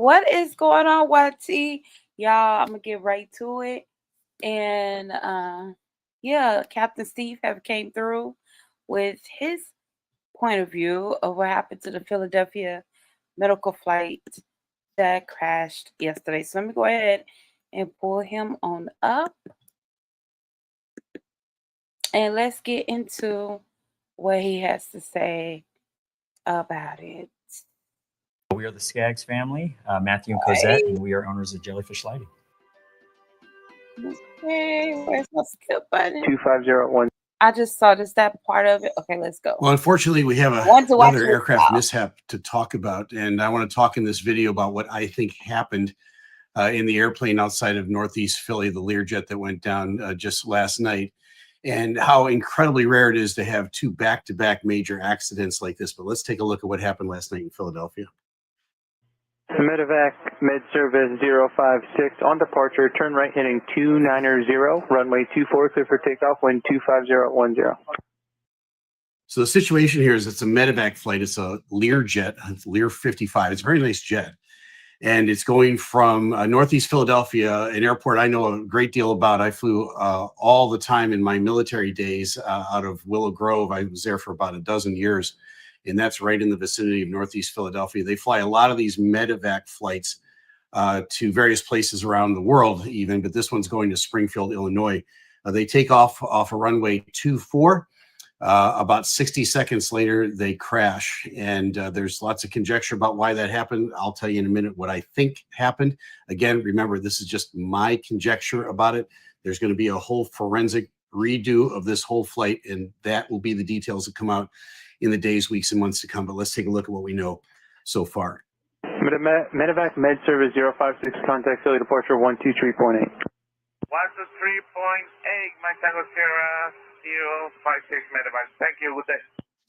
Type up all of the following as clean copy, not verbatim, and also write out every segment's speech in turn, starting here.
What is going on, YT? Y'all, I'm gonna get right to it. And yeah, Captain Steve have came through with his point of view of what happened to the Philadelphia medical flight that crashed yesterday. So let me go ahead and pull him on up. And let's get into what he has to say about it. We are the Skaggs family, Matthew and Cosette, and we are owners of Jellyfish Lighting. Okay, where's my skip button? 2501. I just saw this, that part of it. Okay, let's go. Well, unfortunately, we have another aircraft mishap to talk about, and I want to talk in this video about what I think happened in the airplane outside of Northeast Philly, the Learjet that went down just last night, and how incredibly rare it is to have two back-to-back major accidents like this. But let's take a look at what happened last night in Philadelphia. Medevac, med service 056 on departure, turn right heading 290, runway 24, clear for takeoff, wind 25010. So the situation here is it's a medevac flight. It's a Learjet, it's Lear 55. It's a very nice jet. And it's going from Northeast Philadelphia, an airport I know a great deal about. I flew all the time in my military days out of Willow Grove. I was there for about a dozen years. And that's right in the vicinity of Northeast Philadelphia. They fly a lot of these medevac flights to various places around the world even, but this one's going to Springfield, Illinois. They take off a runway 24. About 60 seconds later, they crash. And there's lots of conjecture about why that happened. I'll tell you in a minute what I think happened. Again, remember, this is just my conjecture about it. There's going to be a whole forensic redo of this whole flight, and that will be the details that come out in the days, weeks, and months to come. But let's take a look at what we know so far. Medevac med service 056, contact Philly departure 123.8. 123.8, Mike Tango Sierra 056 medevac. Thank you. Good day.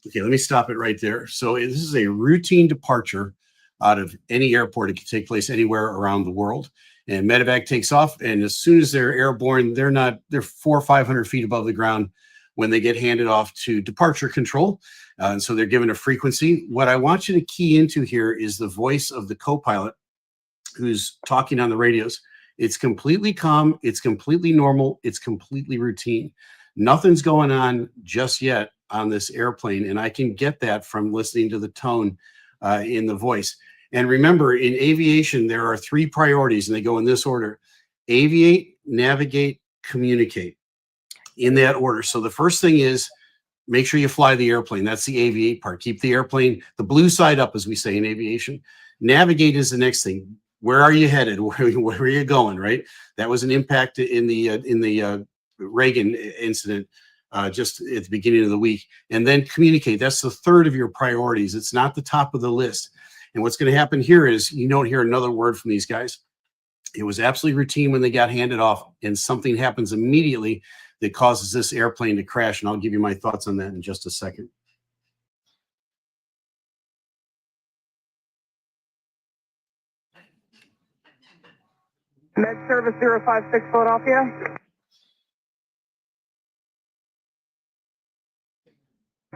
Okay, let me stop it right there. So this is a routine departure out of any airport. It can take place anywhere around the world. And medevac takes off, and as soon as they're airborne, they're 400 or 500 feet above the ground when they get handed off to departure control. And so they're given a frequency. What I want you to key into here is the voice of the co-pilot who's talking on the radios. It's completely calm. It's completely normal. It's completely routine. Nothing's going on just yet on this airplane. And I can get that from listening to the tone in the voice. And remember, in aviation, there are three priorities, and they go in this order: aviate, navigate, communicate, in that order. So the first thing is make sure you fly the airplane. That's the aviate part. Keep the airplane, the blue side up, as we say in aviation. Navigate is the next thing. Where are you headed? Where are you going, right? That was an impact in the Reagan incident just at the beginning of the week. And then communicate. That's the third of your priorities. It's not the top of the list. And what's going to happen here is you don't hear another word from these guys. It was absolutely routine when they got handed off, and something happens immediately that causes this airplane to crash. And I'll give you my thoughts on that in just a second. Med service 056 Philadelphia.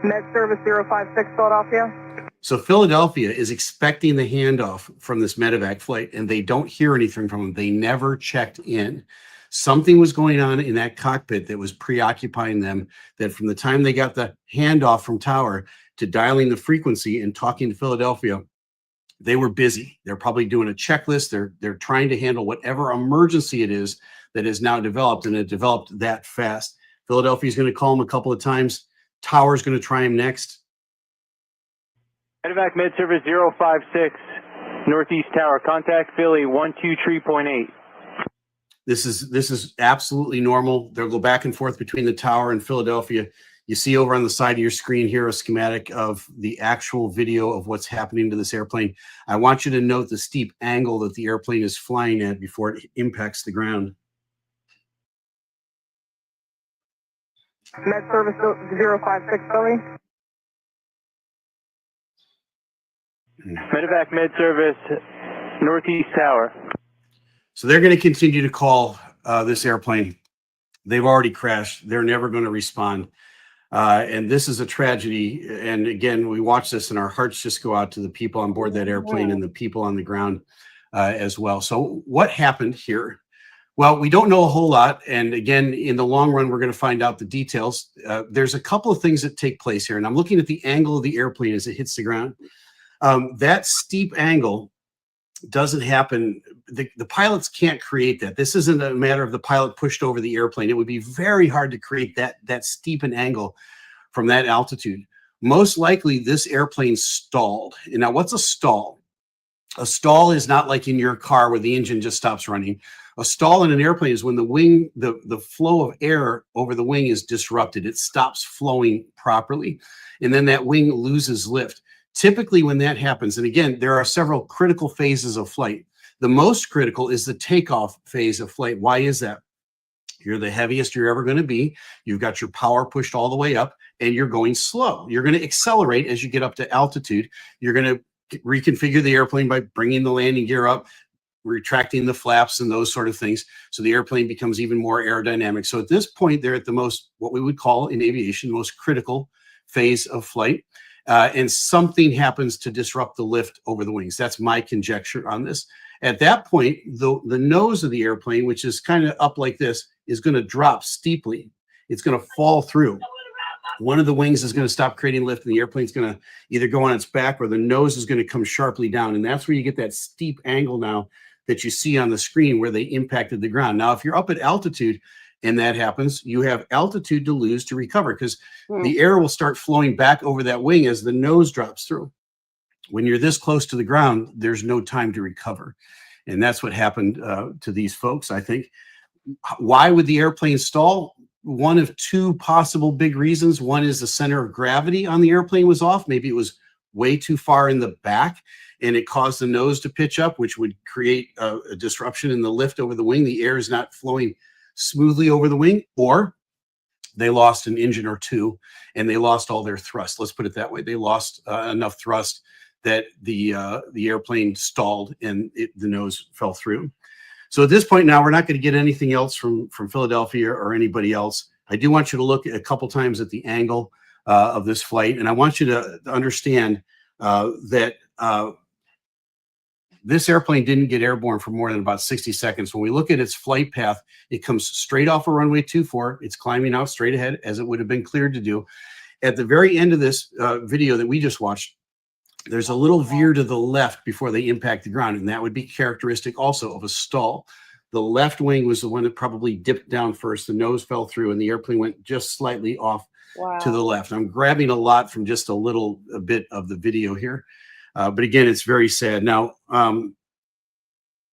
Med service 056 Philadelphia. So Philadelphia is expecting the handoff from this medevac flight, and they don't hear anything from them. They never checked in. Something was going on in that cockpit that was preoccupying them, that from the time they got the handoff from tower to dialing the frequency and talking to Philadelphia, they were busy. They're probably doing a checklist. They're trying to handle whatever emergency it is that is now developed, and it developed that fast. Philadelphia is going to call them a couple of times. Tower is going to try him next. Medevac med service 056, Northeast Tower, contact Philly 123.8. This is absolutely normal. They'll go back and forth between the tower and Philadelphia. You see over on the side of your screen here a schematic of the actual video of what's happening to this airplane. I want you to note the steep angle that the airplane is flying at before it impacts the ground. Med service 056 Philly. Medevac med service Northeast Tower. So they're going to continue to call this airplane. They've already crashed. They're never going to respond. And this is a tragedy. And again, we watch this and our hearts just go out to the people on board that airplane and the people on the ground. as well. So what happened here? Well, we don't know a whole lot. And again, in the long run, we're going to find out the details. There's a couple of things that take place here. And I'm looking at the angle of the airplane as it hits the ground. That steep angle doesn't happen. The pilots can't create that. This isn't a matter of the pilot pushed over the airplane. It would be very hard to create that steep an angle from that altitude. Most likely, this airplane stalled. And now, what's a stall? A stall is not like in your car where the engine just stops running. A stall in an airplane is when the wing, the flow of air over the wing is disrupted. It stops flowing properly, and then that wing loses lift. Typically, when that happens, and again, there are several critical phases of flight. The most critical is the takeoff phase of flight. Why is that? You're the heaviest you're ever going to be. You've got your power pushed all the way up, and you're going slow. You're going to accelerate as you get up to altitude. You're going to reconfigure the airplane by bringing the landing gear up, retracting the flaps and those sort of things. So the airplane becomes even more aerodynamic. So at this point, they're at the most, what we would call in aviation, most critical phase of flight. And something happens to disrupt the lift over the wings. That's my conjecture on this. At that point, the nose of the airplane, which is kind of up like this, is going to drop steeply. It's going to fall through. One of the wings is going to stop creating lift, and the airplane's going to either go on its back or the nose is going to come sharply down. And that's where you get that steep angle now that you see on the screen where they impacted the ground. Now, if you're up at altitude and that happens, you have altitude to lose to recover, because the air will start flowing back over that wing as the nose drops through. When you're this close to the ground, there's no time to recover. And that's what happened to these folks, I think. Why would the airplane stall? One of two possible big reasons. One is the center of gravity on the airplane was off. Maybe it was way too far in the back, and it caused the nose to pitch up, which would create a disruption in the lift over the wing. The air is not flowing smoothly over the wing, or they lost an engine or two and they lost all their thrust. Let's put it that way. They lost enough thrust that the airplane stalled and the nose fell through. So at this point now, we're not going to get anything else from Philadelphia or anybody else. I do want you to look a couple times at the angle of this flight, and I want you to understand that this airplane didn't get airborne for more than about 60 seconds. When we look at its flight path, it comes straight off of runway 24. It's climbing out straight ahead, as it would have been cleared to do. At the very end of this video that we just watched, there's a little veer to the left before they impact the ground, and that would be characteristic also of a stall. The left wing was the one that probably dipped down first. The nose fell through, and the airplane went just slightly off to the left. I'm grabbing a lot from just a bit of the video here. But again, it's very sad. Now,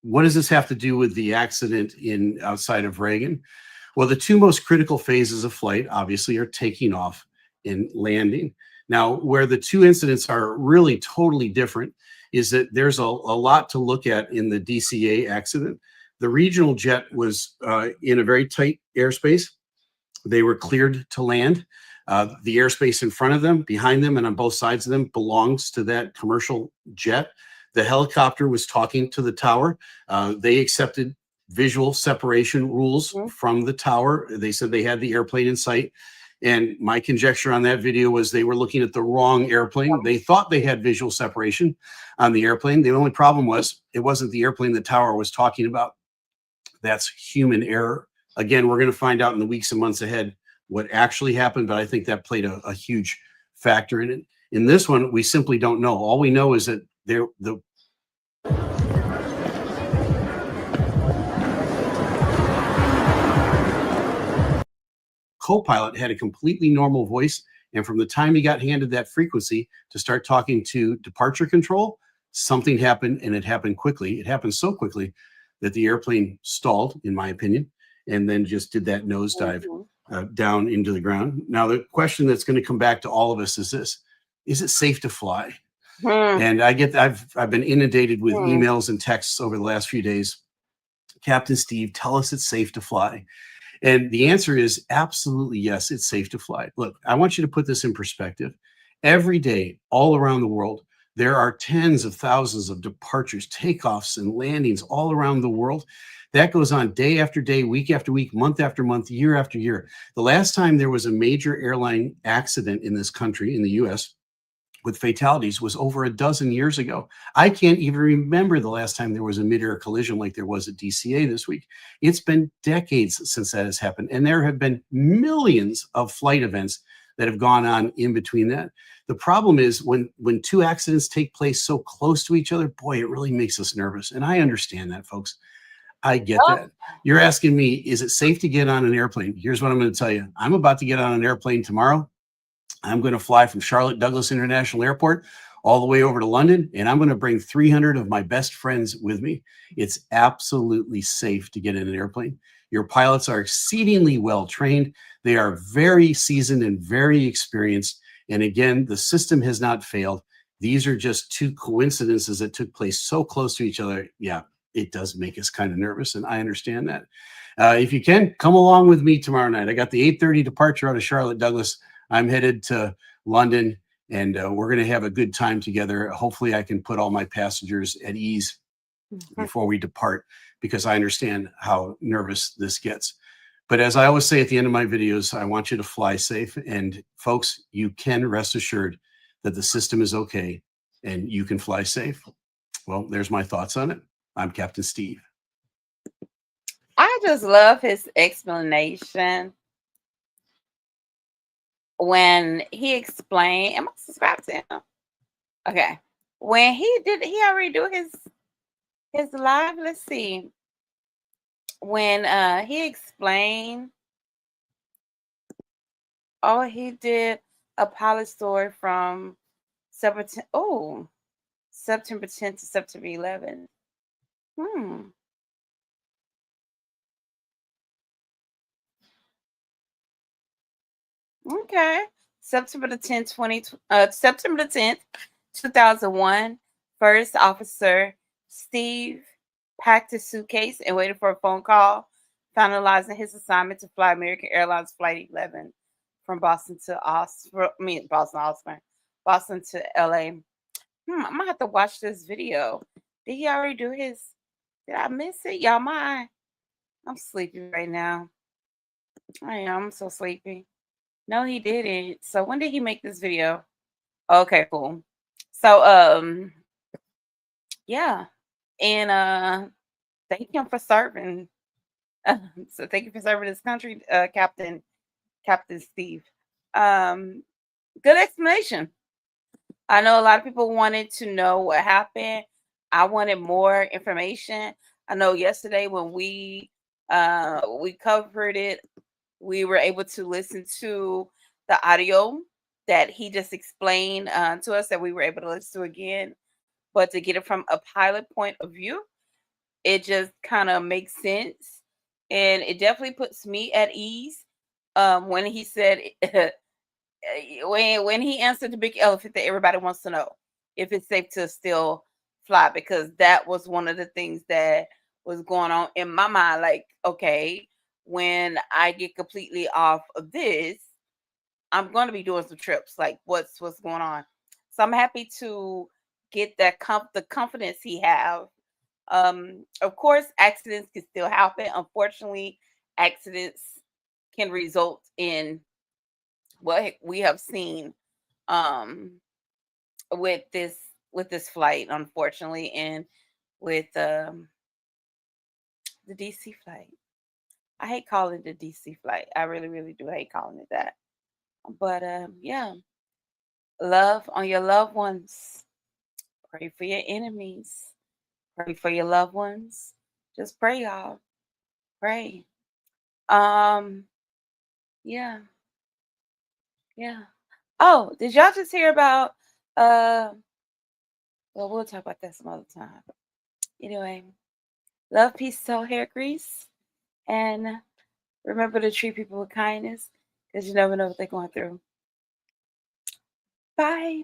what does this have to do with the accident outside of Reagan? Well, the two most critical phases of flight, obviously, are taking off and landing. Now, where the two incidents are really totally different is that there's a lot to look at in the DCA accident. The regional jet was in a very tight airspace. They were cleared to land. The airspace in front of them, behind them, and on both sides of them belongs to that commercial jet. The helicopter was talking to the tower. They accepted visual separation rules from the tower. They said they had the airplane in sight. And my conjecture on that video was they were looking at the wrong airplane. They thought they had visual separation on the airplane. The only problem was it wasn't the airplane the tower was talking about. That's human error. Again, we're going to find out in the weeks and months ahead what actually happened, but I think that played a huge factor in it. In this one, we simply don't know. All we know is that the co-pilot had a completely normal voice, and from the time he got handed that frequency to start talking to departure control, something happened, and it happened quickly. It happened so quickly that the airplane stalled, in my opinion, and then just did that nosedive down into the ground. Now, the question that's going to come back to all of us is this: is it safe to fly? And I've been inundated with emails and texts over the last few days. Captain Steve, tell us it's safe to fly. And the answer is absolutely yes, it's safe to fly. Look, I want you to put this in perspective. Every day, all around the world, there are tens of thousands of departures, takeoffs, and landings all around the world. That goes on day after day, week after week, month after month, year after year. The last time there was a major airline accident in this country, in the US, with fatalities was over a dozen years ago. I can't even remember the last time there was a mid-air collision like there was at DCA this week. It's been decades since that has happened, and there have been millions of flight events that have gone on in between that. The problem is when two accidents take place so close to each other, boy, it really makes us nervous. And I understand that, folks. I get that. You're asking me, is it safe to get on an airplane? Here's what I'm going to tell you. I'm about to get on an airplane tomorrow. I'm going to fly from Charlotte Douglas International Airport all the way over to London, and I'm going to bring 300 of my best friends with me. It's absolutely safe to get in an airplane. Your pilots are exceedingly well trained. They are very seasoned and very experienced. And again, the system has not failed. These are just two coincidences that took place so close to each other. Yeah, it does make us kind of nervous, and I understand that. If you can, come along with me tomorrow night. I got the 8:30 departure out of Charlotte Douglas. I'm headed to London, and we're going to have a good time together. Hopefully, I can put all my passengers at ease before we depart, because I understand how nervous this gets. But as I always say at the end of my videos, I want you to fly safe. And folks, you can rest assured that the system is okay and you can fly safe. Well, there's my thoughts on it. I'm Captain Steve. I just love his explanation when he explained. Am I subscribed to him? Okay. When he already do his live. Let's see. When he explained, he did a pilot story from September 10th to September 11th. Okay. September the 10th, 2001, First Officer Steve packed his suitcase and waited for a phone call, finalizing his assignment to fly American Airlines Flight 11 from Boston to Boston to LA. I'm gonna have to watch this video. Did he already do his? Did I miss it? Y'all, I'm sleepy right now. I am. I'm so sleepy. No, he didn't. So when did he make this video? Okay, cool. So yeah. And thank him for serving. So thank you for serving this country, Captain Steve. Good explanation. I know a lot of people wanted to know what happened. I wanted more information. I know yesterday when we covered it, we were able to listen to the audio that he just explained to us, that we were able to listen to again. But to get it from a pilot point of view, it just kind of makes sense. And it definitely puts me at ease when he said, when he answered the big elephant that everybody wants to know, if it's safe to still fly, because that was one of the things that was going on in my mind. Like, okay, when I get completely off of this, I'm going to be doing some trips. Like, what's going on? So I'm happy to get that the confidence he have. Of course, accidents can still happen. Unfortunately, accidents can result in what we have seen with this flight, unfortunately, and with the DC flight. I hate calling it the DC flight. I really, really do hate calling it that. But yeah, love on your loved ones. Pray for your enemies. Pray for your loved ones. Just pray, y'all. Pray. Yeah. Yeah. Oh, did y'all just hear about well, we'll talk about that some other time. Anyway, love, peace, soul, hair grease. And remember to treat people with kindness, because you never know what they're going through. Bye.